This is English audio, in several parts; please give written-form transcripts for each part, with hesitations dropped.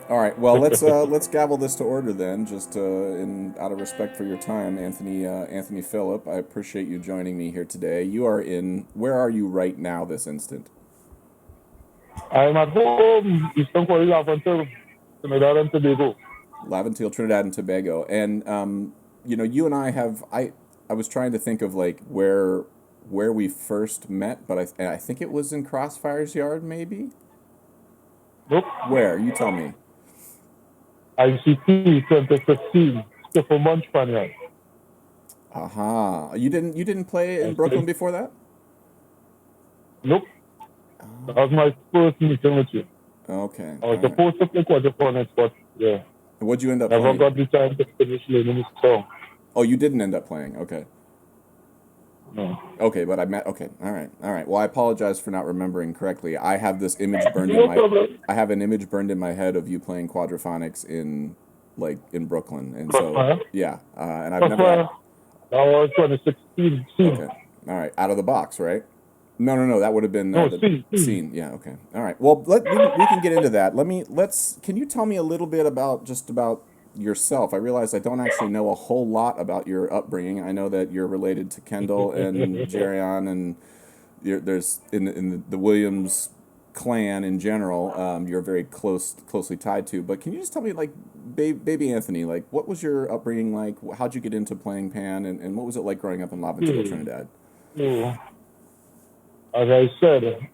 All right. Well, let's gavel this to order then, just in out of respect for your time, Anthony Phillip. I appreciate you joining me here today. You are in. Where are you right now, this instant? I'm at home, Eastern Korea, Laventille, Trinidad and Tobago. Laventille, Trinidad and Tobago. And you and I have. I was trying to think of like where we first met, but I think it was in Crossfire's yard, maybe. Nope. Where? You tell me. ICT 2015, Stiffer Munch Spaniard. Aha. You didn't play in I Brooklyn played. before that? Nope. That was my first meeting with you. Okay. I was All right. supposed to play quarterfinals, but yeah, And what'd you end up never playing? got the time to finish learning the song. Oh, you didn't end up playing. Okay. No. Okay, but I met. Okay, all right, all right. Well, I apologize for not remembering correctly. I have this image burned in No my. problem. I have an image burned in my head of you playing quadraphonics in, like, in Brooklyn, and so Crossfire. yeah. And I've never. Crossfire. That was 2016. Scene. Okay, all right. Out of the box, right? No, no, no. That would have been No, the scene. scene. Yeah. Okay. All right. Well, we can get into that. Let's. Can you tell me a little bit about yourself? I realize I don't actually know a whole lot about your upbringing. I know that you're related to Kendall and Jerion, and there's in the Williams clan in general. You're very closely tied to. But can you just tell me, like, baby Anthony, like, what was your upbringing like? How'd you get into playing pan, and what was it like growing up in Laventille, Hmm. Trinidad? So, as I said,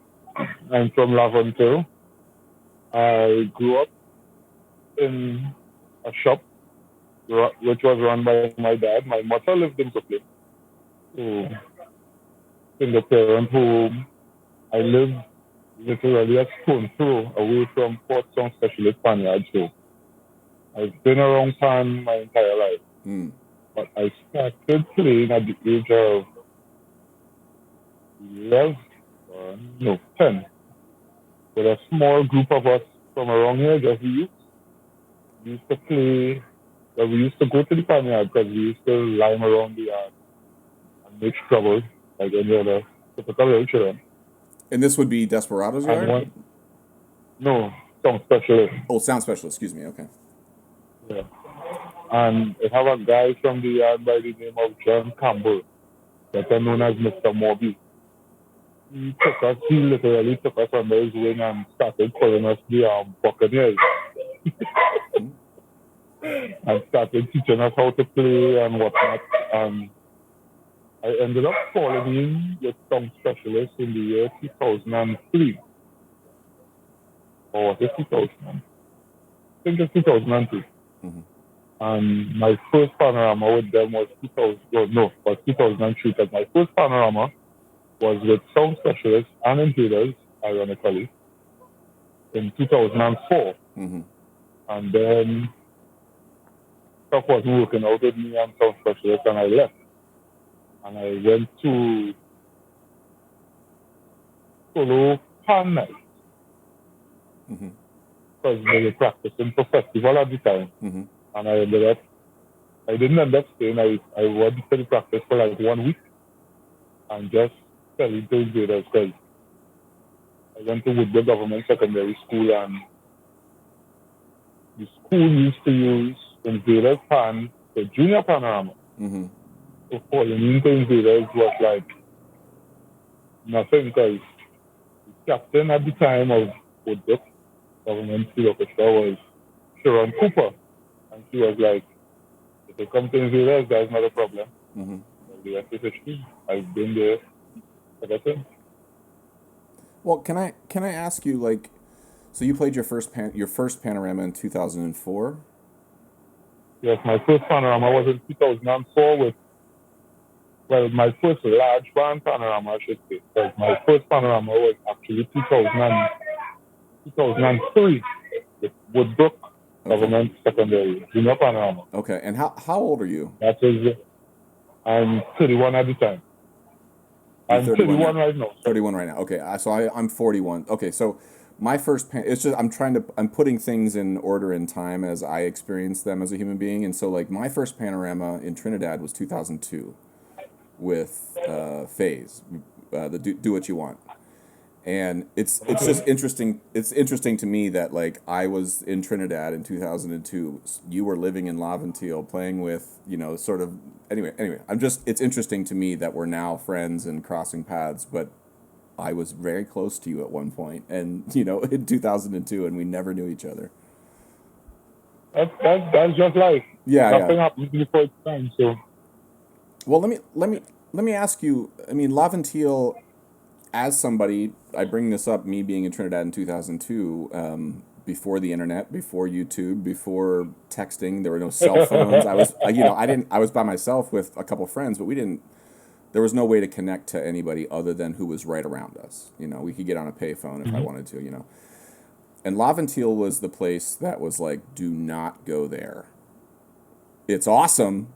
I'm from Laventille. I grew up in a shop which was run by my dad. My mother lived in Brooklyn. So, in the parent home, I lived literally a stone throw away from Port Sound Specialist Panyard. So, I've been around Pan my entire life. Hmm. But I started playing at the age of 11, no, 10, with a small group of us from around here, just the youth. We used to play, well, we used to go to the Panyard because we used to lime around the yard and make trouble like any other typical little children. And this would be Desperado's And yard? one, no, some specialist. Oh, sound specialist. Excuse me. Okay. Yeah. And I have a guy from the yard by the name of John Campbell, better known as Mr. Morby. He literally took us under his wing and started calling us the Buccaneers Hmm. and started teaching us how to play and whatnot. And I ended up falling in with some specialists in the year 2003, or was it 2000? I think it's 2002. Hmm. And my first panorama with them was 2000, oh, no, was 2003, because my first panorama was with sound specialists and invaders, ironically, in 2004. Hmm. And then stuff wasn't working out with me and sound specialists, and I left. And I went to solo pan night Hmm. because they were practicing for festival at the time. Hmm. And I didn't end up staying. I went to the practice for like 1 week and just fell into invaders because I went to Woodbury Government Secondary School, and the school used to use invaders pan for junior panorama. Hmm. So falling into invaders was like nothing because the captain at the time of Woodbury Government Field Orchestra was Sharon Cooper. And she was like, if you come to invaders, that's not a problem. Hmm. Well, the rest is history. I've been there ever since. Well, can I ask you, like, so you played your first panorama in 2004? Yes, my first panorama was in 2004 with, well, my first large band panorama, I should say. Because my first panorama was actually 2003 with Woodbrook Okay. Government Secondary, junior panorama. Okay. And how old are you? That is, I'm 31 at the time. You're I'm 31 31 now. right now, sorry. 31 right now. Okay. I'm 41. Okay. So my it's just I'm putting things in order in time as I experienced them as a human being, and so, like, my first panorama in Trinidad was 2002 with Phase, the Do What You Want. And it's just interesting. It's interesting to me that like I was in Trinidad in 2002. You were living in Laventille, playing with sort of. Anyway, it's interesting to me that we're now friends and crossing paths. But I was very close to you at one point, and in 2002, and we never knew each other. That's just life. Yeah, yeah. Nothing happens before it's time. So Well, let me ask you. I mean, Laventille, as somebody, I bring this up, me being in Trinidad in 2002, before the internet, before YouTube, before texting, there were no cell phones. I was by myself with a couple friends, but there was no way to connect to anybody other than who was right around us. We could get on a payphone if I wanted to. And Laventille was the place that was like, do not go there. It's awesome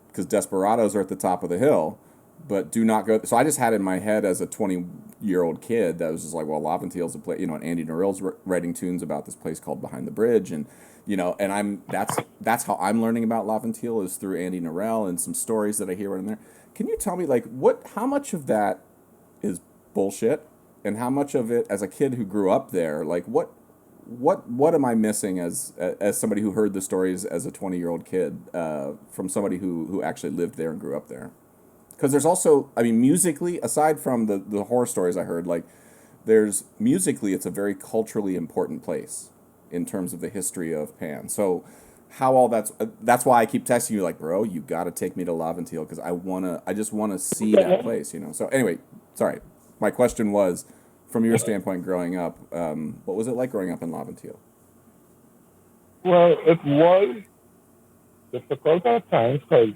because desperados are at the top of the hill, but do not go. So I just had in my head as a 20-year-old kid that was just like, well, Laventille's a place, and Andy Narell's writing tunes about this place called Behind the Bridge, and that's how I'm learning about Laventille is through Andy Narell and some stories that I hear in there. Can you tell me like how much of that is bullshit, and how much of it, as a kid who grew up there, like what am I missing as somebody who heard the stories as a 20-year-old kid from somebody who actually lived there and grew up there? Because there's also, I mean, musically, aside from the horror stories I heard, like there's musically, it's a very culturally important place in terms of the history of Pan. So how all that's why I keep texting you like, bro, you got to take me to Laventille because I just wanna see that place. So anyway, sorry, my question was, from your standpoint, growing up, what was it like growing up in Laventille? well, it was difficult at times because,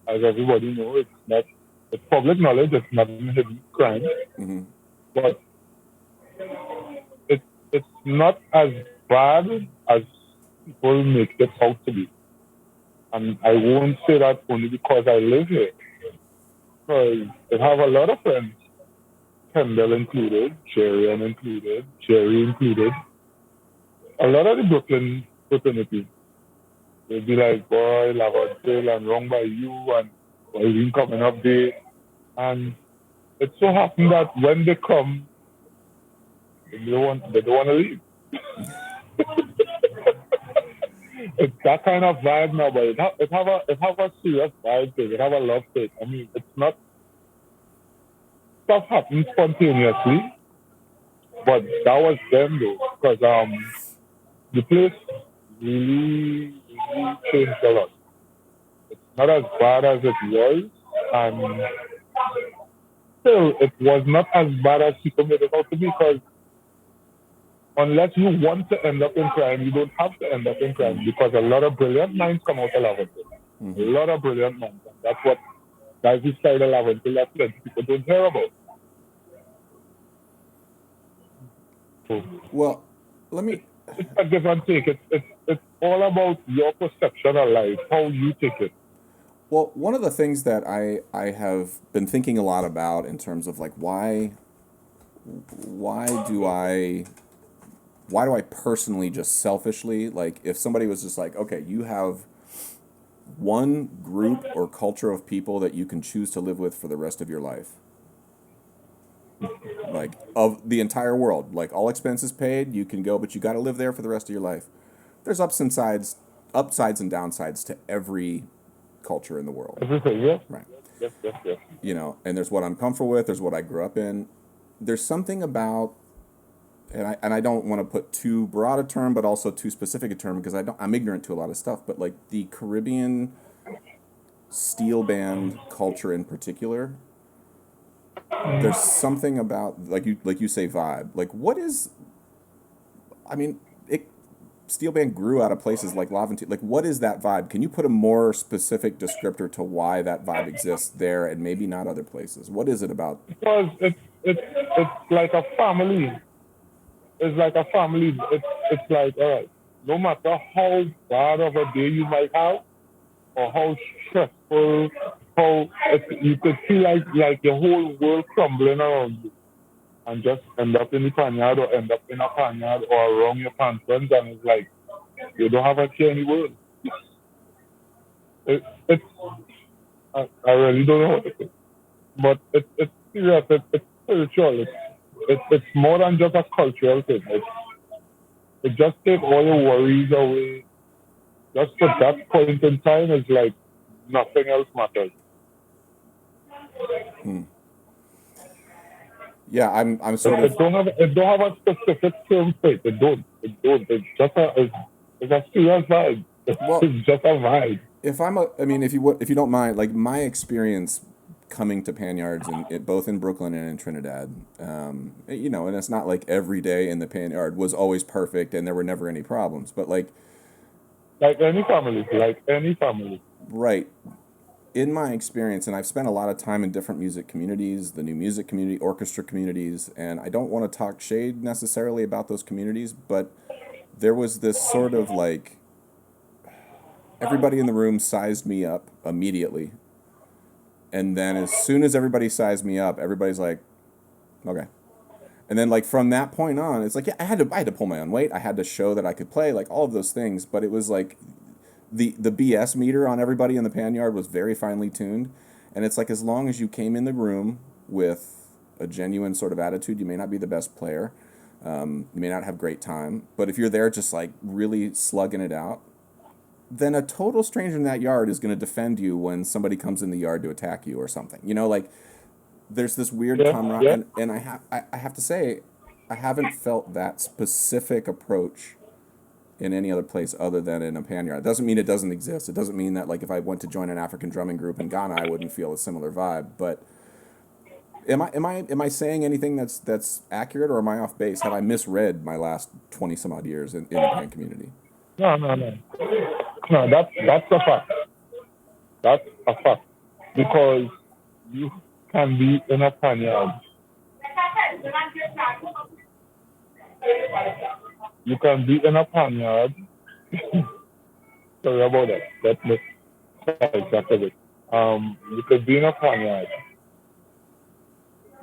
as everybody knows, it's public knowledge. It's not a hidden crime, Hmm. but it it's not as bad as people make it out to be. And I won't say that only because I live here, because I have a lot of friends, Kendall included, Sherian included, Jerry included. A lot of the Brooklyn fraternity, they'll be like, boy, Laventille and wrong by you, and why you ain't coming up there. And it so happened that when they come, they don't want to leave. It's that kind of vibe now, but it have a serious vibe to it. It have a love to it. I mean, it's not stuff happens spontaneously, but that was them though, because the place really changed a lot. It's not as bad as it was, and still, it was not as bad as people made it out to be. Because unless you want to end up in crime, you don't have to end up in crime. Because a lot of brilliant minds come out of Laventille. A Hmm. lot of brilliant minds, and that's the side of Laventille that plenty people don't hear about. So Well, let me. it's a give and take. It's all about your perception of life, how you take it. Well, one of the things that I have been thinking a lot about in terms of like why do I why do I personally just selfishly, like if somebody was just like, okay, you have one group or culture of people that you can choose to live with for the rest of your life, like of the entire world, like all expenses paid, you can go, but you got to live there for the rest of your life. There's upsides and downsides to every culture in the world, Everything, yes, right? yes, yes, yes. And there's what I'm comfortable with, there's what I grew up in. There's something about, and I don't want to put too broad a term, but also too specific a term because I'm ignorant to a lot of stuff. But like the Caribbean steel band culture in particular, there's something about like you say vibe. Like what is? I mean, steel band grew out of places like Laventille. Like what is that vibe? Can you put a more specific descriptor to why that vibe exists there and maybe not other places? What is it about? Because it's like a family. It's like a family. It's like, all right, no matter how bad of a day you might have, or how stressful, you could feel like the whole world crumbling around you, and just end up in the panyard or end up in a panyard or around your conference, and it's like you don't have a care in the world. It's I really don't know how to say, but it's serious. spiritual. It's more than just a cultural thing. It just takes all your worries away. Just at that point in time, it's like nothing else matters. Yeah, I'm It, sort of. it don't have a specific term for it. It don't. It's a serious vibe. Well, It's just a vibe. if I mean, if you don't mind, like my experience coming to Panyards both in Brooklyn and in Trinidad, and it's not like every day in the Panyard was always perfect and there were never any problems, but like, Like any family. right, in my experience, and I've spent a lot of time in different music communities, the new music community, orchestra communities, and I don't want to talk shade necessarily about those communities, but there was this sort of like everybody in the room sized me up immediately. And then as soon as everybody sized me up, everybody's like, okay. And then like from that point on, it's like, yeah, I had to pull my own weight. I had to show that I could play, like all of those things. But it was like the BS meter on everybody in the Panyard was very finely tuned. And it's like as long as you came in the room with a genuine sort of attitude, you may not be the best player. You may not have great time, but if you're there just like really slugging it out, then a total stranger in that yard is going to defend you when somebody comes in the yard to attack you or something. Like there's this weird Yeah, camaraderie, yeah. and I have to say, I haven't felt that specific approach in any other place other than in a Panyard. It doesn't mean it doesn't exist. It doesn't mean that like if I went to join an African drumming group in Ghana, I wouldn't feel a similar vibe. But am I saying anything that's accurate, or am I off base? Have I misread my last 20 some odd years in the pan community? No, no, no. No, that's a fact. That's a fact. Because you can be in a panyard. You can be in a panyard. Sorry about that. Let me back a bit. You could be in a panyard.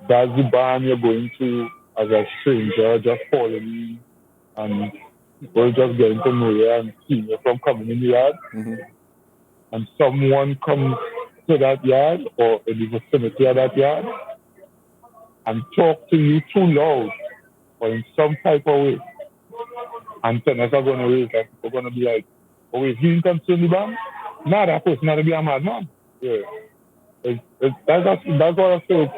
That's the band you're going to as a stranger, just following you, and people just getting to know you and seeing you from coming in the yard. Mm-hmm. And someone comes to that yard or in the vicinity of that yard and talk to you too loud or in some type of way. Antennas are going to raise up. People are going to be like, oh, wait, he can sing the band? Nah, that person not to be a madman. Yeah. That's what I feel.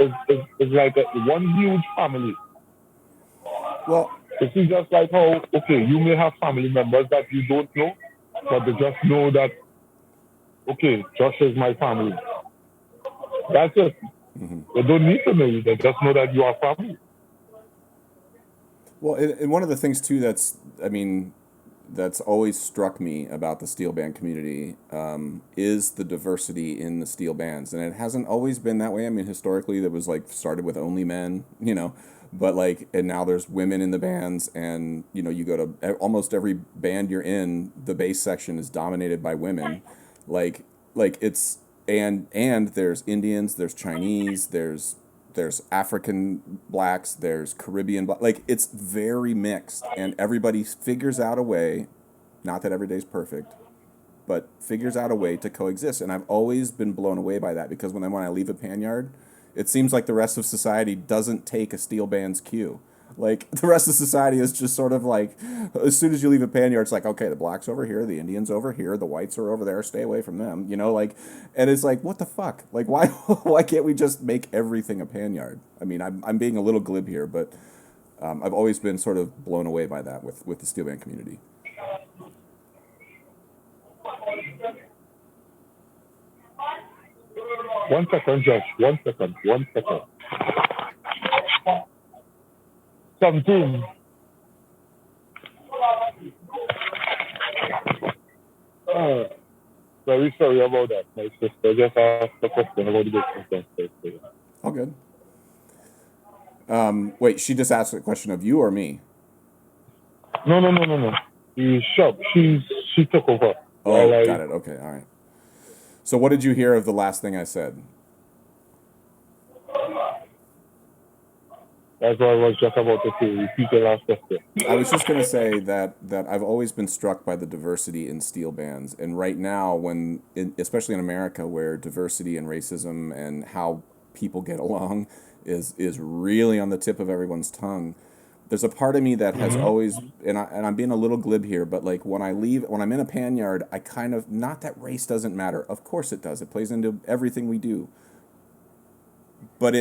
It's like one huge family. Well, This is just like how, okay, you may have family members that you don't know, but they just know that, okay, Josh is my family. That's it. mm-hmm. They don't need to know you. They just know that you are family. Well, and one of the things too that's always struck me about the steel band community is the diversity in the steel bands, and it hasn't always been that way. I mean, historically, that was like started with only men, but like, and now there's women in the bands, and you go to almost every band you're in, the bass section is dominated by women, like it's and there's Indians, there's Chinese, there's African blacks, there's Caribbean black. Like it's very mixed, and everybody figures out a way. Not that every day's perfect, but figures out a way to coexist. And I've always been blown away by that because when I leave a Panyard, it seems like the rest of society doesn't take a steel band's cue. Like the rest of society is just sort of like, as soon as you leave a Panyard, it's like, okay, the blacks over here, the Indians over here, the whites are over there, stay away from them, like, and it's like, what the fuck? Like, why, why can't we just make everything a Panyard? I mean, I'm being a little glib here, but I've always been sort of blown away by that with the steel band community. One second, Josh. One second. One second. Something. Uh, Very sorry about that. My sister just asked a question about the business. All good. Wait, she just asked a question of you or me? No, no, no, no, no. The shop. She took over. Oh, got it. Okay, all right. So what did you hear of the last thing I said? That's what I was just about to say. Repeat the last question. I was just going to say that I've always been struck by the diversity in steel bands, and right now, especially in America, where diversity and racism and how people get along is really on the tip of everyone's tongue. There's a part of me that has always, and I'm being a little glib here, but like when I'm in a pan yard, I kind of, not that race doesn't matter. Of course it does. It plays into everything we do. But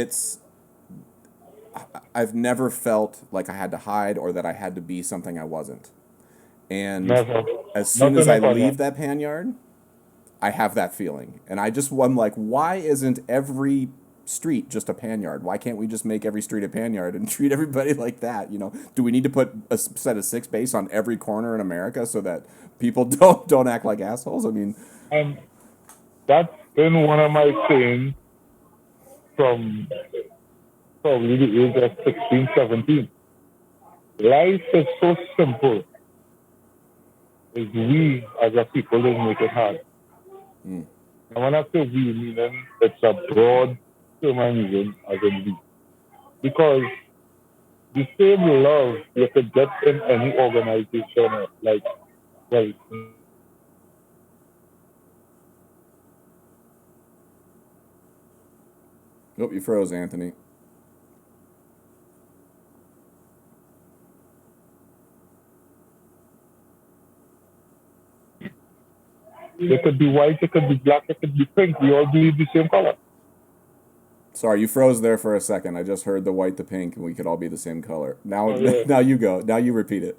I've never felt like I had to hide or that I had to be something I wasn't. And Never. as soon Not as in I a corner. leave that pan yard, I have that feeling. And I'm like, why isn't every street just a pan yard? Why can't we just make every street a pan yard and treat everybody like that? Do we need to put a set of six base on every corner in America so that people don't act like assholes? I mean, And that's been one of my things from probably the age of 16, 17. Life is so simple. It's we as a people that make it hard. mm, And when I say we, meaning it's a broad term I'm using as in we. Because the same love you could get in any organization, like, well, oh, you froze, Anthony. it could be white, it could be black, it could be pink. We all bleed the same color. Sorry, you froze there for a second. I just heard the white, the pink, and we could all be the same color. Now, Oh, yeah. now you go. Now you repeat it.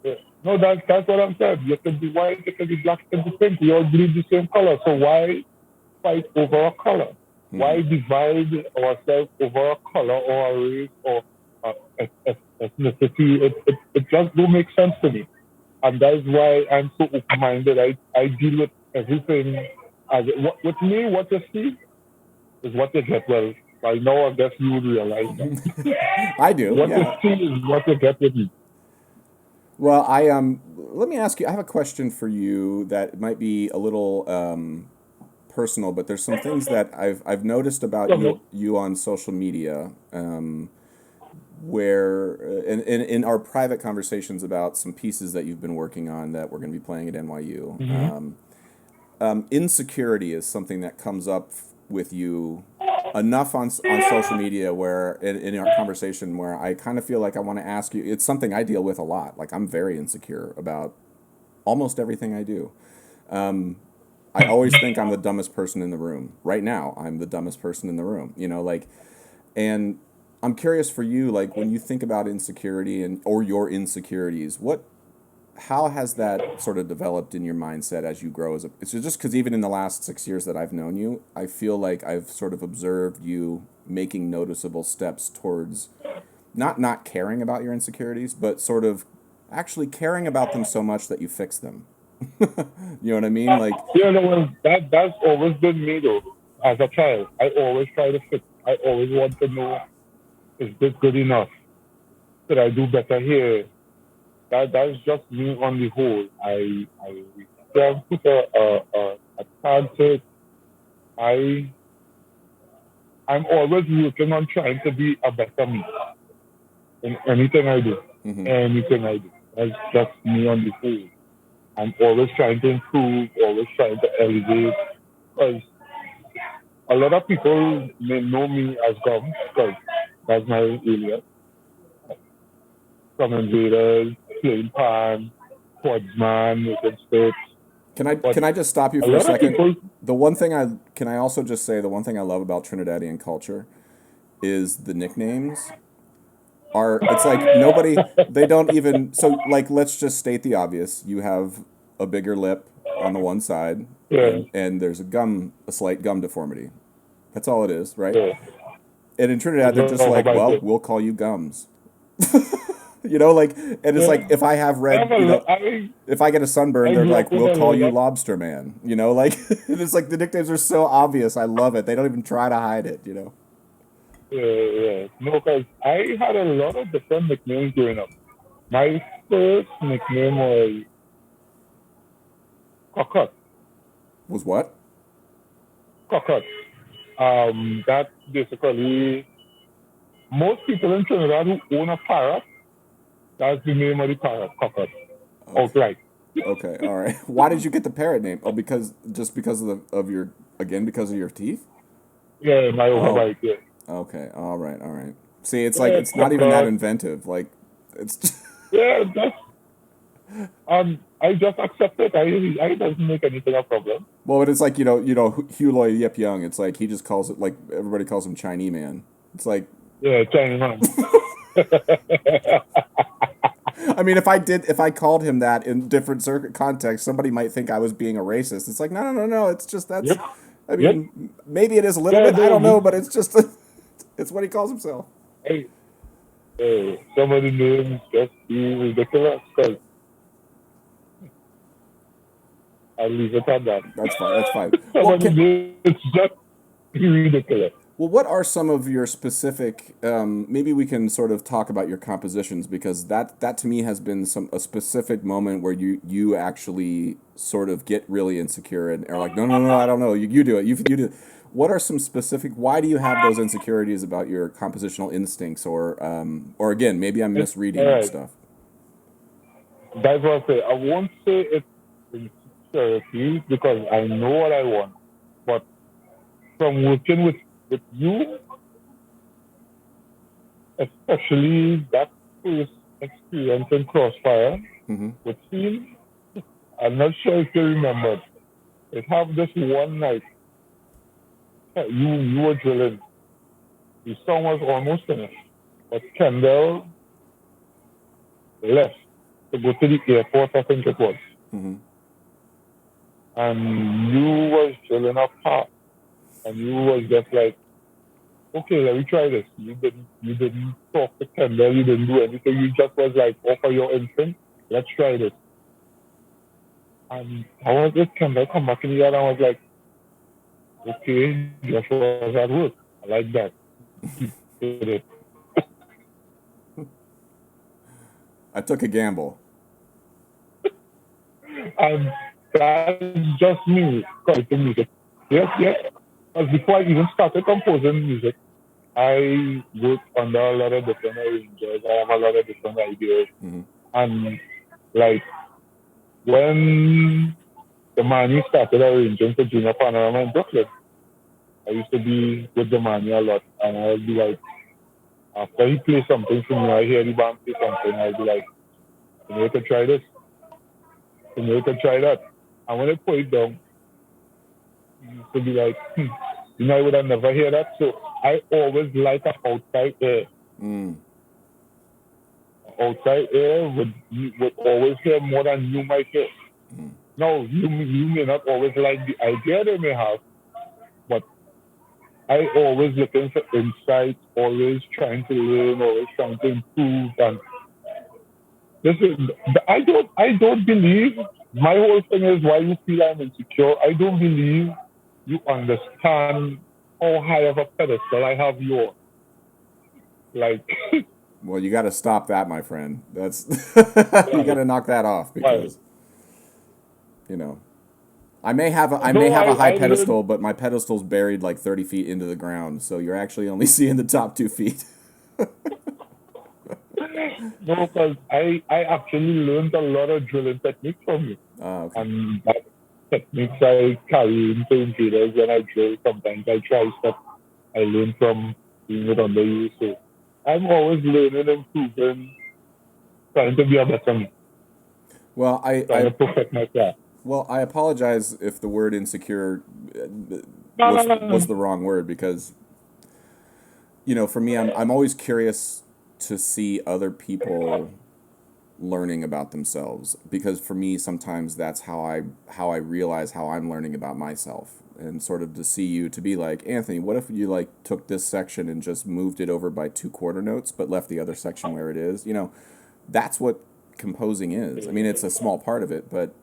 Yeah. No, that's what I'm saying. You could be white, it could be black, it could be pink. We all bleed the same color. So why fight over a color? Why divide ourselves over a color or a race or ethnicity? It just don't make sense to me. And that's why I'm so open-minded. I deal with everything. With me, what you see is what you get. Well, by now, I guess you would realize that. I do. What you Yeah. see is what you get with me. Well, let me ask you. I have a question for you that might be a little personal, but there's some things that I've noticed about Okay. you on social media, where in our private conversations about some pieces that you've been working on that we're going to be playing at NYU. Insecurity is something that comes up with you enough on social media where in our conversation where I kind of feel like I want to ask you. It's something I deal with a lot. Like I'm very insecure about almost everything I do. I always think I'm the dumbest person in the room. Right now, I'm the dumbest person in the room. And I'm curious for you, like when you think about insecurity or your insecurities, how has that sort of developed in your mindset as you grow it's just because even in the last 6 years that I've known you, I feel like I've sort of observed you making noticeable steps towards not caring about your insecurities, but sort of actually caring about them so much that you fix them. You know what I mean? Like, Yeah, no, that's always been me though. As a child, I always try to fix. I always want to know, is this good enough? Could I do better here? That's just me on the whole. I can't put a tag to it. I I'm always working on trying to be a better me in anything I do. hmm Anything I do. That's just me on the whole. I'm always trying to improve, always trying to elevate. Because a lot of people may know me as Gum, because that's my area. From invaders, playing pan, quadsman, making steps. But can I just stop you a for a lot of second? people, The one thing I can I also just say the one thing I love about Trinidadian culture is the nicknames are it's like nobody they don't even so like let's just state the obvious. You have a bigger lip on the one side yeah, and there's a slight gum deformity. That's all it is, right? yeah, And in Trinidad it's they're just over like, by well, it. we'll call you Gums. And it's Yeah. like if I have I have red, a lot, if I get a sunburn, I they're grew up like, with we'll a call you lot. Lobster Man. Like it's like the nicknames are so obvious. I love it. They don't even try to hide it. Yeah. No, because I had a lot of different nicknames growing up. My first nickname was Cockot. Was what? Cockot. That's basically most people in Trinidad who own a parrot, that's the name of the parrot, Cockot. Okay. Outright. Okay. All right. Why did you get the parrot name? Oh, because just because of your again because of your teeth? Yeah, my Oh, overbite, yeah. Okay, all right, all right. See, it's like Yeah, it's not even that Kendall. inventive. Like it's just, Yeah, that's I just accept it. I doesn't make anything a problem. well, but it's like Hugh Loy Yip Young. It's like he just calls it like everybody calls him Chinese man. It's like Yeah, Chinese man. I mean, if I called him that in different circuit contexts, somebody might think I was being a racist. It's like, no, no, no, no. It's just that's, Yep, I yep. mean, maybe it is a little Yeah, bit. I no, don't know, but it's just, it's what he calls himself. hey, some of the names just be ridiculous. Cause I'll leave it at that. That's fine. That's fine. Some Well, of the names just be ridiculous. what are some of your specific? Maybe we can sort of talk about your compositions because that to me has been a specific moment where you actually sort of get really insecure and are like, no, no, no, I don't know. You do it. You do. What are some specific? Why do you have those insecurities about your compositional instincts, or again, maybe I'm All misreading right, stuff. that's what I say. I won't say it's insecurity because I know what I want. But from working with you, especially that first experience in Crossfire Mm-hmm. with Team, I'm not sure if you remember. It happened this one night. You were drilling. The song was almost finished. But Kendall left to go to the airport, I think it was. Mm-hmm. And you was drilling a part. And you was just like, okay, let me try this. You didn't talk to Kendall, you didn't do anything. You just was like, offer your instinct, let's try this. And I was with Kendall come back in the yard and I was like, okay, just was at work. I like that. Keep it. I took a gamble. And that's just me composing music. Yes, yes. Because before I even started composing music, I worked under a lot of different arrangers. I have a lot of different ideas. Mm-hmm. And like when the Mani started arranging for Junior Panorama in Brooklyn, I used to be with the Mani a lot. And I'd be like, after he plays something for me, I hear the band play something, I'd be like, you could try this, you could try that. And when I put it down, to be like, I would have never hear that. So I always like an outside air. Mm. Outside air would always hear more than you might hear. Now, you may not always like the idea they may have, but I always looking for insights, always trying to learn, always trying to improve. And this is, I don't believe, my whole thing is why you feel I'm insecure. I don't believe you understand how high of a pedestal I have you on. Like, Well, you got to stop that, my friend. That's you got like, to knock that off why? because you know I may No, have a high I learned, pedestal, but my pedestal's buried like 30 feet into the ground, so you're actually only seeing the top 2 feet. no, because I actually learned a lot of drilling techniques from you. Okay. And that techniques I carry into intruders when I drill. Sometimes I try stuff I learn from being it under you. So I'm always learning, improving, trying to be a better me, Well, trying to perfect my craft. I apologize if the word insecure No, no, no, was no. the wrong word because for me, I'm always curious to see other people learning about themselves because for me sometimes that's how I realize how I'm learning about myself and sort of to see you to be like Anthony, what if you like took this section and just moved it over by 2 quarter notes but left the other section where it is. That's what composing is. I mean, it's a small part of it, but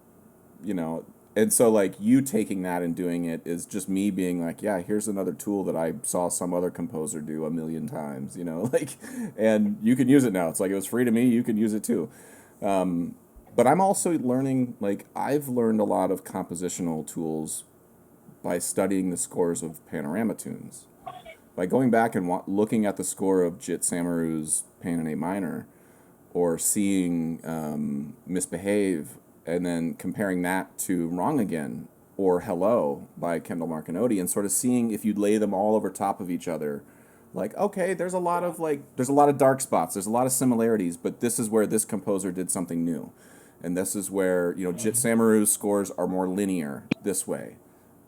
you know and so like you taking that and doing it is just me being like, yeah, here's another tool that I saw some other composer do a million times, like, and you can use it now. It's like it was free to me, you can use it too. But I'm also learning, like, I've learned a lot of compositional tools by studying the scores of panorama tunes, by going back and looking at the score of Jit Samaru's Pain in A minor, or seeing Misbehave and then comparing that to Wrong Again or Hello by Kendall Marcanotti and sort of seeing if you'd lay them all over top of each other, Like, okay, there's a lot of dark spots, there's a lot of similarities, but this is where this composer did something new. And this is where, Jit Samaru's scores are more linear this way.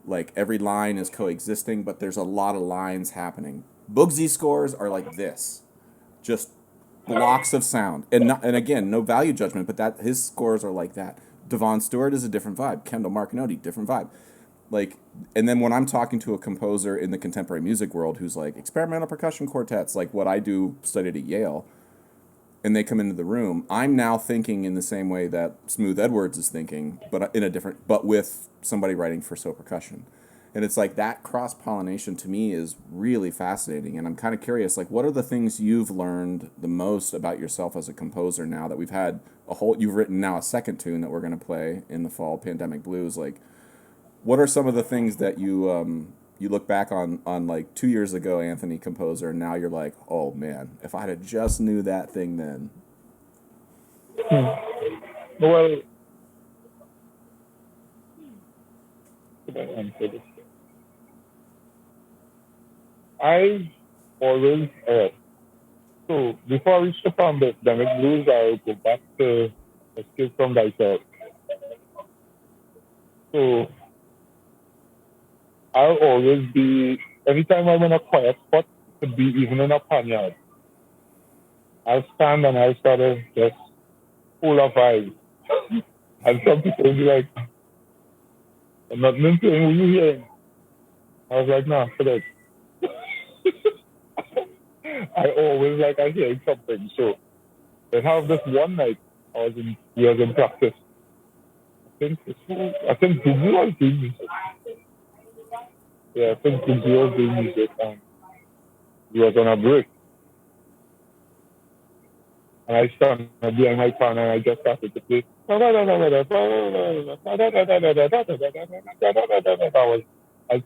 Like every line is coexisting, but there's a lot of lines happening. Boogsy's scores are like this. Just blocks of sound. And again, no value judgment, but that his scores are like that. Devon Stewart is a different vibe. Kendall Marcanotti, different vibe. Like, and then when I'm talking to a composer in the contemporary music world who's like experimental percussion quartets, like what I do studied at Yale, and they come into the room, I'm now thinking in the same way that Smooth Edwards is thinking, but in a different, but with somebody writing for so percussion. And it's like that cross pollination to me is really fascinating. And I'm kind of curious, like, what are the things you've learned the most about yourself as a composer now that we've had you've written now a second tune that we're going to play in the fall, Pandemic Blues? Like, what are some of the things that you look back on like 2 years ago, Anthony composer, and now you're like, oh man, if I'd have just knew that thing then. Well, could I answer this? I always, so before I reach the pandemic blues, I'll go back to Escape from Thyself. So I'll always be, anytime I'm in a quiet spot, it could be even in a panyard, I'll stand and I'll start to just full of vibes. And some people will be like, I'm not playing, what you hearing? I was like, nah, forget it. I always like I hearing something. So they have this one night we was in practice. I think Boogie was doing music. Yeah, I think Boogie was doing music and he was on a break. And I stand behind my pan and I just started to play. And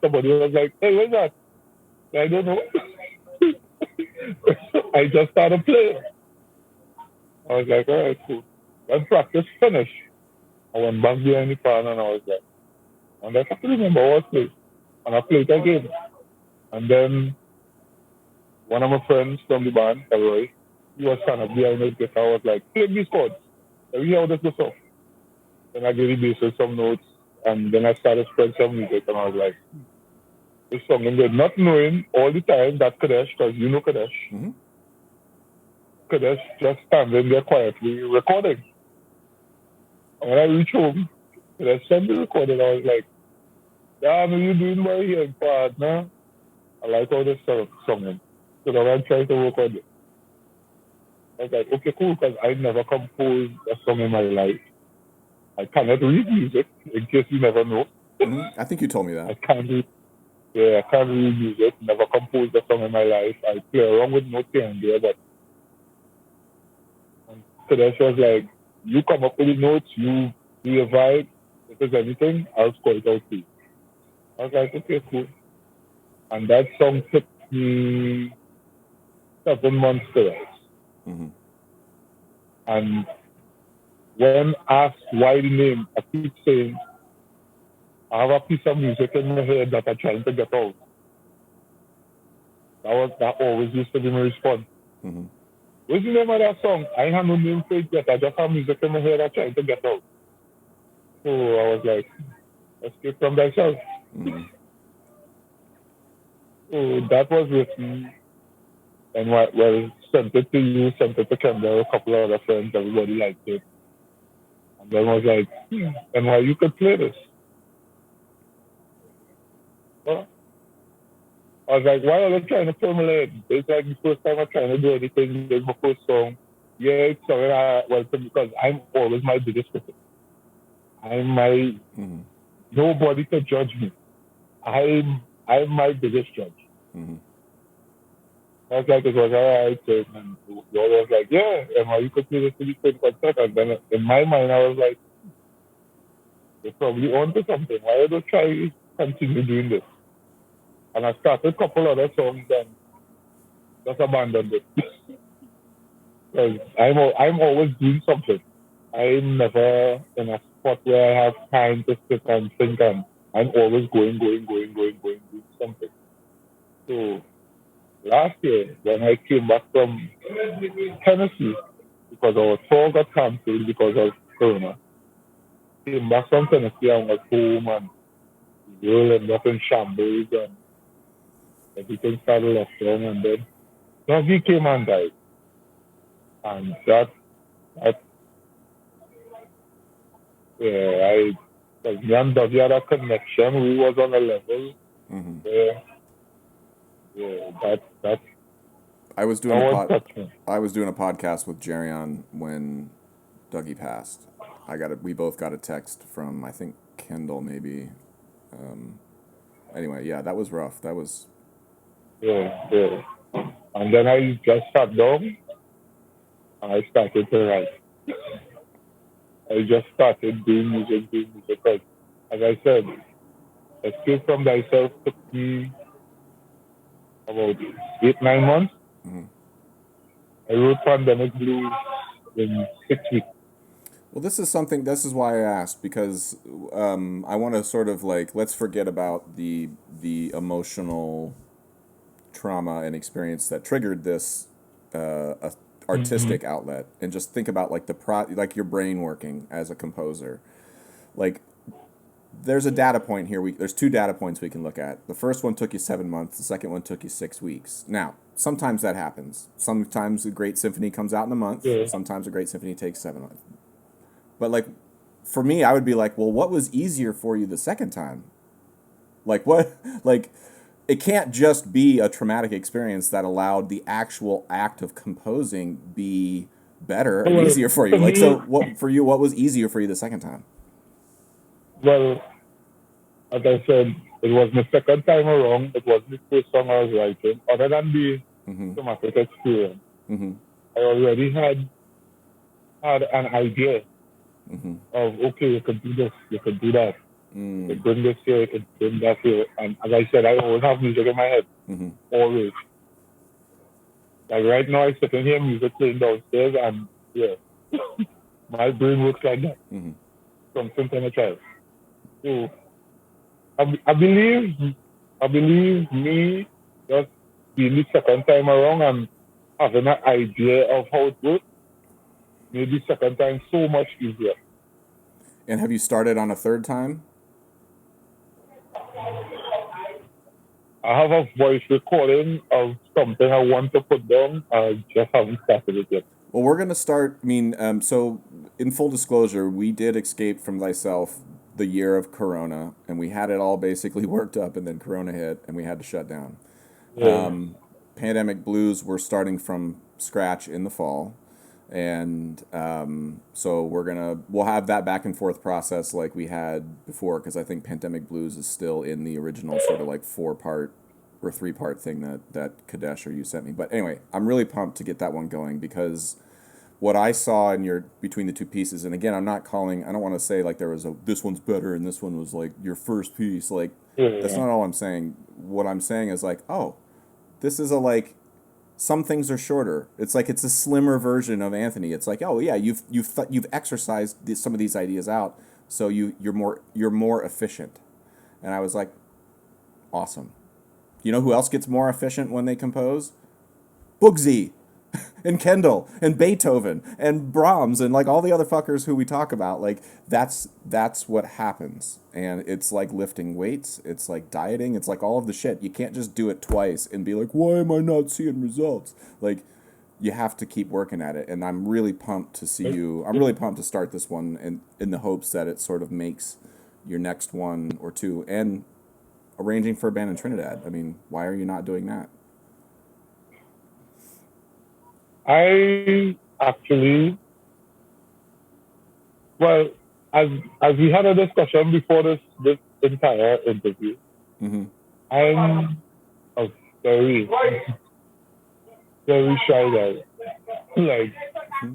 somebody was like, hey, what's that? I don't know. I just started playing. I was like, all right, cool. When practice finished, I went back behind the pan and I was like, and I have to remember what I played. And I played again. And then one of my friends from the band, Roy, he was kind of behind the guitar. I was like, play these chords. Let me hear how this goes off. Then I gave the bassist some notes. And then I started spreading some music. And I was like, this song is good. Not knowing all the time that Kadesh, because you know Kadesh, Kadesh just standing there quietly recording. And when I reached home, Kadesh sent the recording. I was like, damn, you doing well here, partner. I like how this song is. So then I tried to work on it. I was like, okay, cool, because I never composed a song in my life. I cannot read music, in case you never know. I think you told me that. I can't read music, never composed a song in my life. I play around with notes here and there, but so then she was like, you come up with the notes, you do your vibe, if there's anything, I'll score it out for you. I was like, okay, cool. And that song took me 7 months to write. And when asked why the name, I keep saying, I have a piece of music in my head that I'm trying to get out. That always used to be my response. What's the name of that song? I have no name for it yet. I just have music in my head I'm trying to get out. So I was like, Escape from Thyself. So that was written, and well, sent it to you, sent it to Kendall, a couple of other friends, everybody liked it. And then I was like, and why you could play this? Well, I was like, why are they trying to formulate? It's like the first time I'm trying to do anything, it's my first song. Yeah, it's something because I'm always my biggest critic. Nobody can judge me. I'm my biggest judge. I was like, it was all right. And the other was like, yeah, and you could play this to the same concert. And then in my mind, I was like, they're probably onto something. Why don't try continue doing this? And I started a couple other songs and just abandoned it. Because I'm always doing something. I'm never in a spot where I have time to sit and think, and I'm always going, doing something. So last year when I came back from Tennessee because our tour got cancelled because of Corona. Came back from Tennessee and was home and the world ended up in shambles and everything started lockdown and then Doggy came and died. And that I like me and Doggy had a connection. We was on a level Hmm. where that I was doing a was pod. touching. I was doing a podcast with Jerry on when Dougie passed. We both got a text from I think Kendall maybe. Anyway, yeah, that was rough. That was. Yeah. And then I just sat down and I started to write. I just started doing music because, as I said, Escape from Thyself took me about 8, 9 months. Mhm. I wrote Pandemic Blues in 6 weeks. Well, this is something. This is why I asked because I want to sort of like let's forget about the emotional trauma and experience that triggered this artistic outlet, and just think about like like your brain working as a composer. Like there's a data point here. There's two data points we can look at. The first one took you 7 months. The second one took you 6 weeks. Now, sometimes that happens. Sometimes a great symphony comes out in a month. Yeah. Sometimes a great symphony takes 7 months. But like, for me, I would be like, well, what was easier for you the second time? Like what? Like, it can't just be a traumatic experience that allowed the actual act of composing be better and Well, easier for you. for Like, so me, what for you? What was easier for you the second time? well, as I said, it was my second time around. It was the first song I was writing. Other than the Mm-hmm. traumatic experience, Mm-hmm. I already had an idea Mm-hmm. of, okay, you can do this, you can do that. You Mm. can bring this here, you can bring that here. And as I said, I always have music in my head, Mm-hmm. always. Like right now, I sit in here, music playing downstairs, and yeah, my brain works like that Mm-hmm. from since I'm a child. So I believe me just being the second time around and having an idea of how it works made the second time so much easier. And have you started on a third time? I have a voice recording of something I want to put down. I just haven't started it yet. Well, we're gonna start. I mean, so in full disclosure, we did escape from thyself the year of Corona, and we had it all basically worked up, and then Corona hit, and we had to shut down. Yeah. Pandemic Blues, we're starting from scratch in the fall, and so we'll have that back and forth process like we had before, because I think Pandemic Blues is still in the original sort of like 4 part or 3 part thing that Kadesh or you sent me. But anyway, I'm really pumped to get that one going because what I saw in your between the two pieces, and again, I don't want to say like there was this one's better and this one was like your first piece. Like that's Yeah. not all I'm saying. What I'm saying is like, oh, this is a like some things are shorter. It's like it's a slimmer version of Anthony. It's like, oh yeah, you've exercised some of these ideas out, so you're more efficient. And I was like, awesome. You know who else gets more efficient when they compose? Bugsy and Kendall and Beethoven and Brahms and like all the other fuckers who we talk about. Like that's what happens. And it's like lifting weights, it's like dieting, it's like all of the shit. You can't just do it twice and be like, why am I not seeing results? Like you have to keep working at it. And I'm really pumped to see you. I'm really pumped to start this one in the hopes that it sort of makes your next one or two. And arranging for a band in Trinidad. I mean, why are you not doing that? I actually, well, as as we had a discussion before this entire interview, Mm-hmm. I'm a very very shy guy, like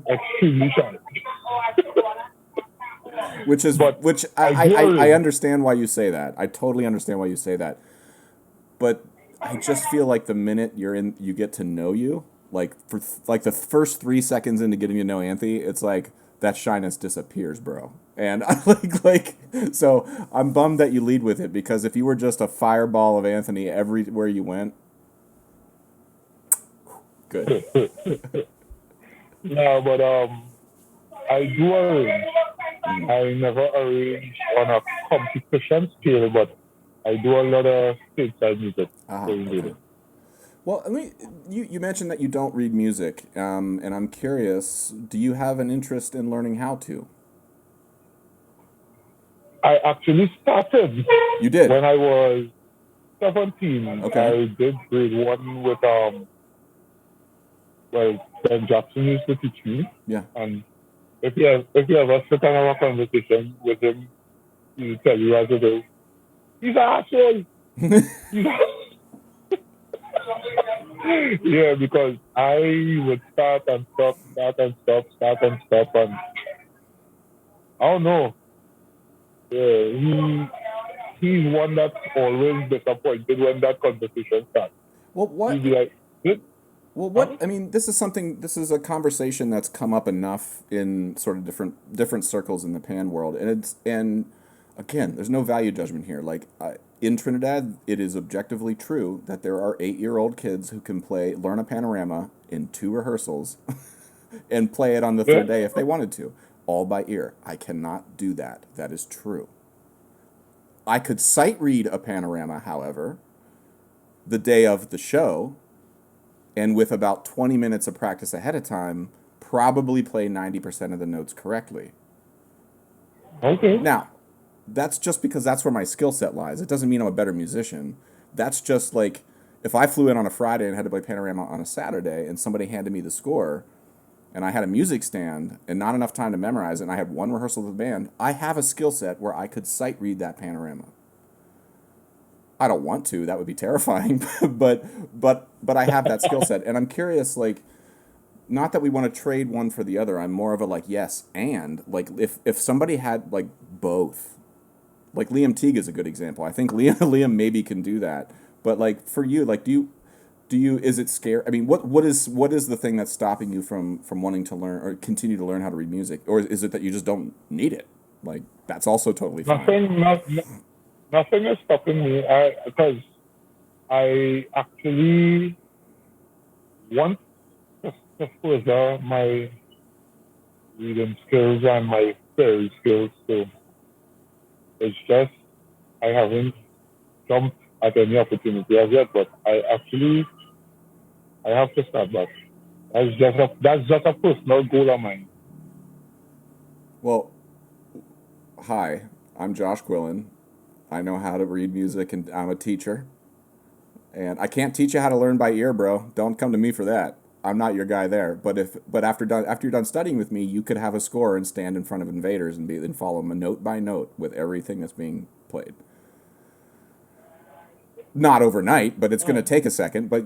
extremely shy. But Which I ideally, understand why you say that. I totally understand why you say that. But I just feel like the minute you get to know you, like like the first 3 seconds into getting to know Anthony, it's like that shyness disappears, bro. And I so I'm bummed that you lead with it because if you were just a fireball of Anthony everywhere you went, Good. No, but I do arrange. Mhm. I never arrange on a competition scale, but I do a lot of stateside music Ah, during the okay. day. Well, you mentioned that you don't read music, and I'm curious, do you have an interest in learning how to? I actually started You did. when I was 17. Okay. I did grade one with well, Ben Jackson used to teach me, Yeah. and if you ever sit and have a conversation with him, he'll tell you as it is. He's an asshole. He's yeah, because I would start and stop, start and stop, start and stop, and I don't know. Yeah, he's one that's always disappointed when that conversation starts. Well, He'll what? be like, "This, Well, huh? what? I mean, this is something. This is a conversation that's come up enough in sort of different circles in the pan world, and again, there's no value judgment here. Like in Trinidad, it is objectively true that there are 8-year-old kids who can learn a panorama in 2 rehearsals, and play it on the Yeah, third day if they wanted to, all by ear. I cannot do that. That is true. I could sight read a panorama, however, the day of the show, and with about 20 minutes of practice ahead of time, probably play 90% of the notes correctly. okay. Now, that's just because that's where my skill set lies. It doesn't mean I'm a better musician. That's just like if I flew in on a Friday and had to play panorama on a Saturday and somebody handed me the score and I had a music stand and not enough time to memorize it and I had one rehearsal with the band, I have a skill set where I could sight read that panorama. I don't want to. That would be terrifying. but I have that skill set, and I'm curious. Like, not that we want to trade one for the other. I'm more of a like yes and like if somebody had like both. Like Liam Teague is a good example. I think Liam maybe can do that. But like for you, like do you is it scary? I mean, what is the thing that's stopping you from wanting to learn or continue to learn how to read music, or is it that you just don't need it? Like that's also totally fine. Nothing, nothing is stopping me. Because I actually want to further my reading skills and my theory skills. So it's just I haven't jumped at any opportunity as yet, but I have to start back. That's just a personal goal of mine. Well, hi, I'm Josh Quillen. I know how to read music, and I'm a teacher. And I can't teach you how to learn by ear, bro. Don't come to me for that. I'm not your guy there. But after you're done studying with me, you could have a score and stand in front of invaders and follow them note by note with everything that's being played. Not overnight, but it's going to Oh, take a second. But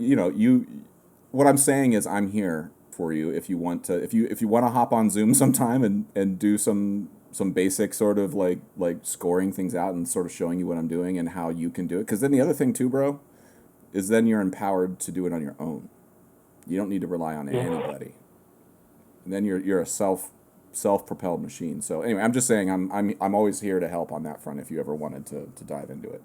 what I'm saying is I'm here for you if you want to if you want to hop on Zoom sometime and do some basic sort of like scoring things out and sort of showing you what I'm doing and how you can do it. Because then the other thing too, bro, is then you're empowered to do it on your own. You don't need to rely on yeah. anybody. And then you're a self-propelled machine. So anyway, I'm just saying I'm always here to help on that front if you ever wanted to dive into it.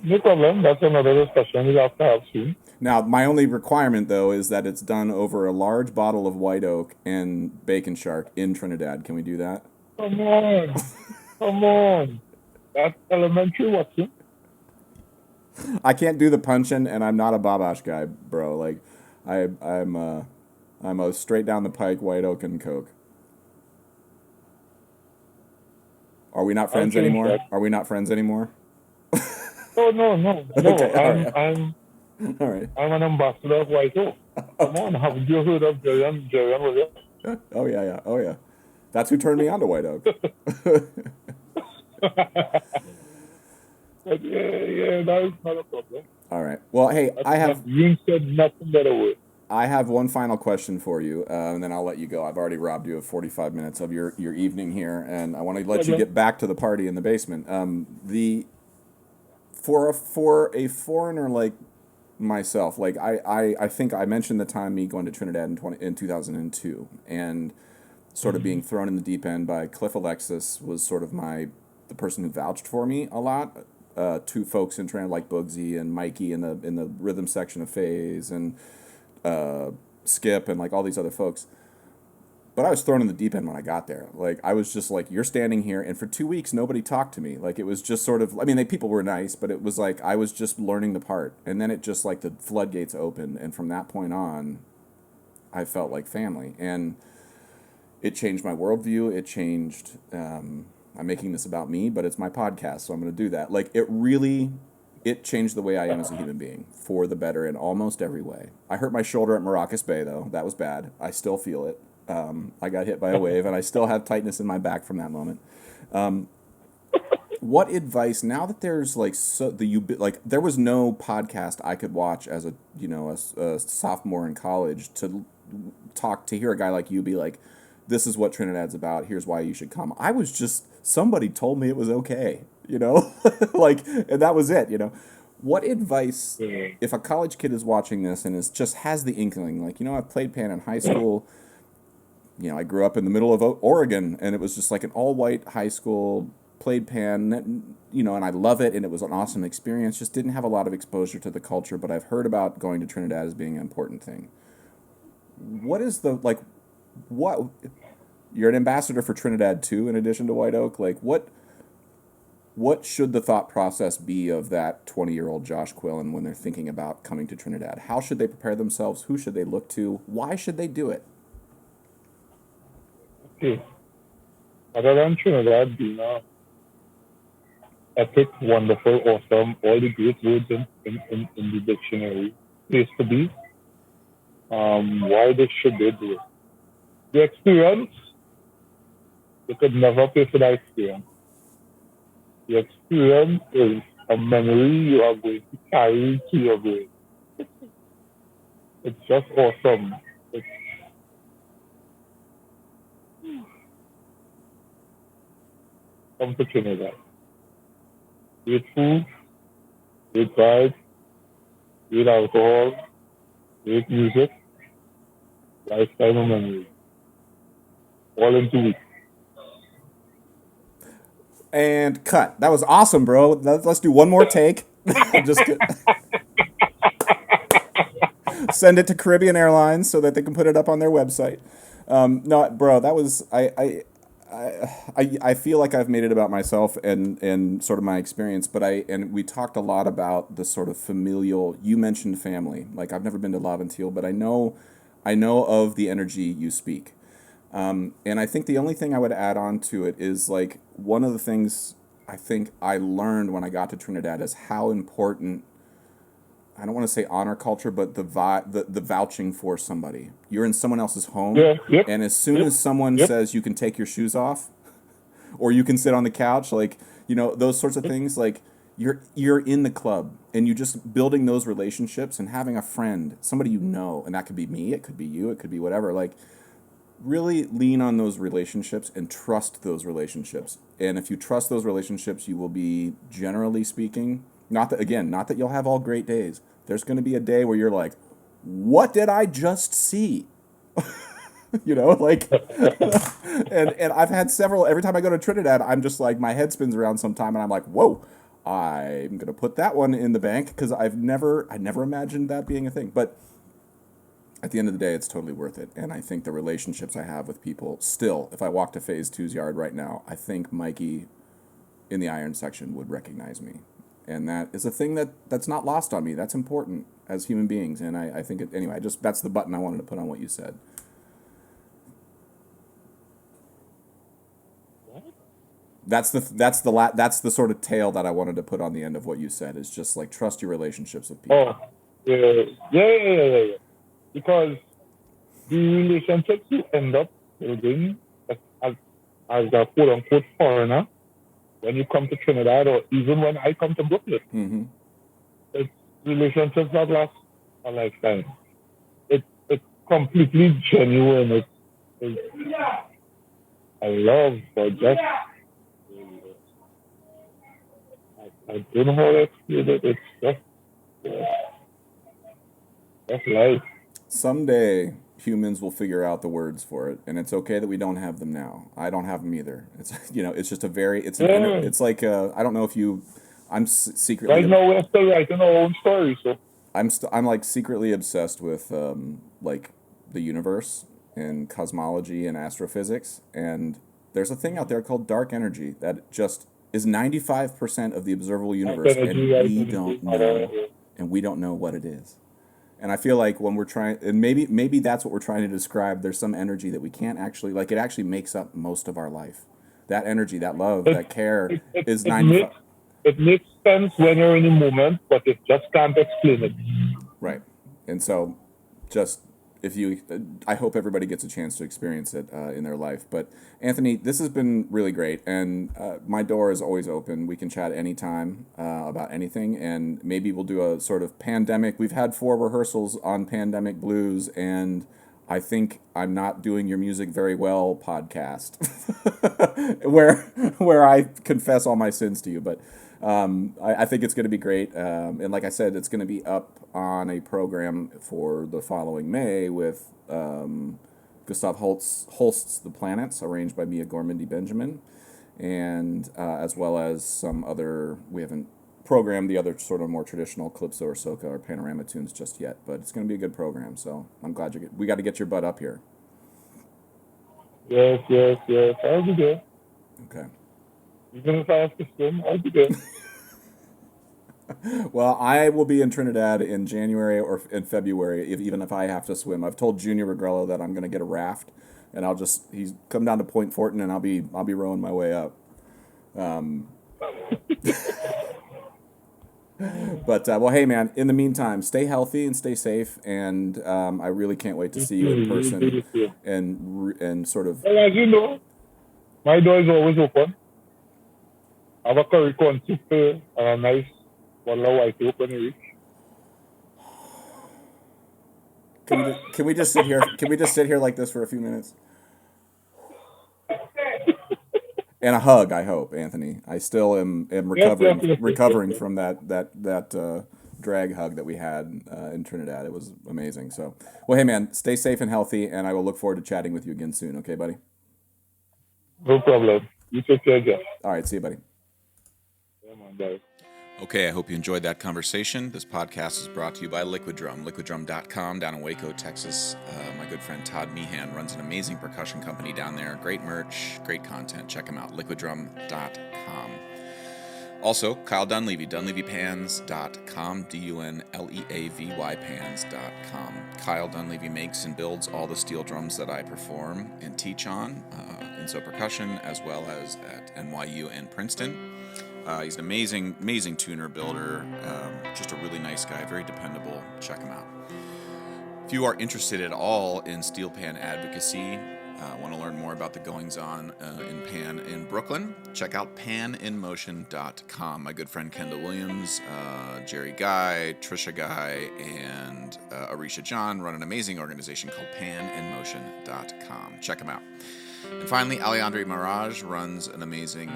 No problem. That's another discussion we'll have to have soon. Now, my only requirement though is that it's done over a large bottle of white oak and bacon shark in Trinidad. Can we do that? Come on. Come on. That's elementary, Watson. I can't do the punchin', and I'm not a Babash guy, bro. Like, I'm a straight down the pike white oak and coke. Are we not I'll friends change anymore? that. Are we not friends anymore? Oh no, no, no. Okay, all I'm right, I'm all right. I'm an ambassador of White Oak. Come on, haven't you heard of Jerry Williams? Oh yeah, yeah, oh yeah. That's who turned me on to white oak. But yeah, that is not a problem. All right. Well, hey, That's not, you said nothing but a word. I have one final question for you, and then I'll let you go. I've already robbed you of 45 minutes of your evening here, and I want to let you Problem. get back to the party in the basement. The for a foreigner like myself, like I think I mentioned the time me going to Trinidad in 2002, and sort of being thrown in the deep end by Cliff Alexis was sort of the person who vouched for me a lot. Two folks in Trinidad like Bugsy and Mikey in the rhythm section of Phase, and Skip, and like all these other folks. But I was thrown in the deep end when I got there. Like I was just like, you're standing here, and for 2 weeks nobody talked to me. Like it was just sort of. I mean, people were nice, but it was like I was just learning the part, and then it just like the floodgates opened, and from that point on, I felt like family, and it changed my worldview. It changed. I'm making this about me, but it's my podcast, so I'm going to do that. Like it really, it changed the way I am as a human being for the better in almost every way. I hurt my shoulder at Maracas Bay though. That was bad. I still feel it. I got hit by a wave, and I still have tightness in my back from that moment. What advice now that there's like like there was no podcast I could watch as a a sophomore in college to hear a guy like you be like, this is what Trinidad's about, here's why you should come. I was just, somebody told me it was okay, like, and that was it. What advice, if a college kid is watching this and is just has the inkling, like, I've played pan in high school. I grew up in the middle of Oregon, and it was just like an all-white high school, played pan, and I love it, and it was an awesome experience. Just didn't have a lot of exposure to the culture, but I've heard about going to Trinidad as being an important thing. What is what, you're an ambassador for Trinidad too, in addition to White Oak, like what should the thought process be of that 20-year-old Josh Quillen when they're thinking about coming to Trinidad? How should they prepare themselves? Who should they look to? Why should they do it? Okay. Other than Trinidad being epic, wonderful, awesome, all the great words in the dictionary, place to be, why should they do it? The experience, you could never pay for that experience. The experience is a memory you are going to carry to your grave. It's just awesome. It's, come to Trinidad. Great food, great vibes, great alcohol, great music, lifetime of memories. All in 2 weeks. And cut. That was awesome, bro. Let's do one more take. Just send it to Caribbean Airlines so that they can put it up on their website. No, bro, that was I feel like I've made it about myself and sort of my experience, but we talked a lot about the sort of familial. You mentioned family. Like I've never been to Laventille, but I know of the energy you speak. And I think the only thing I would add on to it is like one of the things I think I learned when I got to Trinidad is how important, I don't want to say honor culture, but the vouching for somebody. You're in someone else's home, Yeah, yep, and as soon yep, as someone yep, says you can take your shoes off, or you can sit on the couch, like those sorts of yep. things, like you're in the club, and you just building those relationships and having a friend, somebody and that could be me, it could be you, it could be whatever, like really lean on those relationships and trust those relationships. And if you trust those relationships, you will be, generally speaking, not that you'll have all great days. There's going to be a day where you're like, what did I just see? Like, and I've had several, every time I go to Trinidad, I'm just like, my head spins around sometime and I'm like, whoa, I'm going to put that one in the bank because I never imagined that being a thing. But at the end of the day, it's totally worth it. And I think the relationships I have with people still, if I walk to Phase Two's yard right now, I think Mikey in the iron section would recognize me. And that is a thing that's not lost on me. That's important as human beings. And I think anyway, that's the button I wanted to put on what you said. That's the sort of tail that I wanted to put on the end of what you said, is just like trust your relationships with people. Oh, yeah. Because the relationships you end up building as, as a quote unquote foreigner when you come to Trinidad, or even when I come to Brooklyn, Mm-hmm. it's relationships that last a lifetime. It's completely genuine. It's I love for just I don't know how to explain it. It's just life. Someday humans will figure out the words for it, and it's okay that we don't have them now. I don't have them either. It's it's just a very Yeah. it's like I don't know if you, I'm secretly Right now we're still writing our own story, so I'm like secretly obsessed with like the universe and cosmology and astrophysics, and there's a thing out there called dark energy that just is 95% of the observable Light universe, energy, and light we energy. don't know, what it is. And I feel like when we're trying, and maybe that's what we're trying to describe. There's some energy that we can't actually like. It actually makes up most of our life. That energy, that love, It, that care it, is it 95. makes it makes sense when you're in the moment, but it just can't explain it. Right. And so, just if you, I hope everybody gets a chance to experience it in their life. But Anthony, this has been really great, and my door is always open. We can chat anytime about anything, and maybe we'll do a sort of pandemic. We've had 4 rehearsals on pandemic blues, and I think I'm not doing your music very well podcast, where I confess all my sins to you, but. I think it's going to be great. And like I said, it's going to be up on a program for the following May with Gustav Holst's The Planets, arranged by Mia Gormandy Benjamin, and as well as some other, we haven't programmed the other sort of more traditional Calypso or Soca or Panorama tunes just yet, but it's going to be a good program. So I'm glad we got to get your butt up here. Yes, yes, yes. I'll be there. Okay. Even if I have to swim, I'll be there. Well, I will be in Trinidad in January or in February, even if I have to swim. I've told Junior Regrello that I'm going to get a raft, and he's come down to Point Fortin, and I'll be rowing my way up. But well, hey man, in the meantime, stay healthy and stay safe, and I really can't wait to see you in person and sort of. Well, as you know, my door is always open. I have a curry corn soup and a nice bottle of white oak when you reach. Can we just sit here? Can we just sit here like this for a few minutes? And a hug, I hope, Anthony. I still am recovering from that drag hug that we had in Trinidad. It was amazing. So, well, hey man, stay safe and healthy, and I will look forward to chatting with you again soon. Okay, buddy? No problem. You take care, Jeff. All right, see you, buddy. Yeah, man, bye. Okay, I hope you enjoyed that conversation. This podcast is brought to you by Liquid Drum, liquiddrum.com down in Waco, Texas. My good friend Todd Meehan runs an amazing percussion company down there. Great merch, great content. Check him out, liquiddrum.com. Also, Kyle Dunleavy, dunleavypans.com, DUNLEAVY pans.com. Kyle Dunleavy makes and builds all the steel drums that I perform and teach on, in so percussion, as well as at NYU and Princeton. He's an amazing tuner, builder, just a really nice guy, very dependable. Check him out. If you are interested at all in steel pan advocacy, want to learn more about the goings-on in pan in Brooklyn, check out paninmotion.com. My good friend Kendall Williams, Jerry Guy, Trisha Guy, and Arisha John run an amazing organization called paninmotion.com. Check them out. And finally, Alejandro Mirage runs an amazing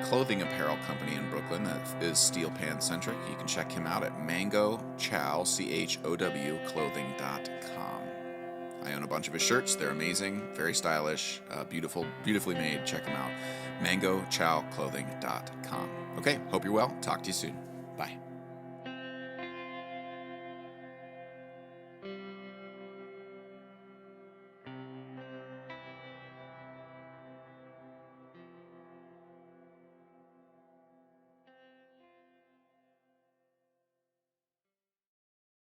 clothing apparel company in Brooklyn that is steel pan centric. You can check him out at mangochow, CHOW, clothing.com. I own a bunch of his shirts. They're amazing, very stylish, beautifully made. Check them out. mangochowclothing.com. Okay, hope you're well. Talk to you soon. Bye.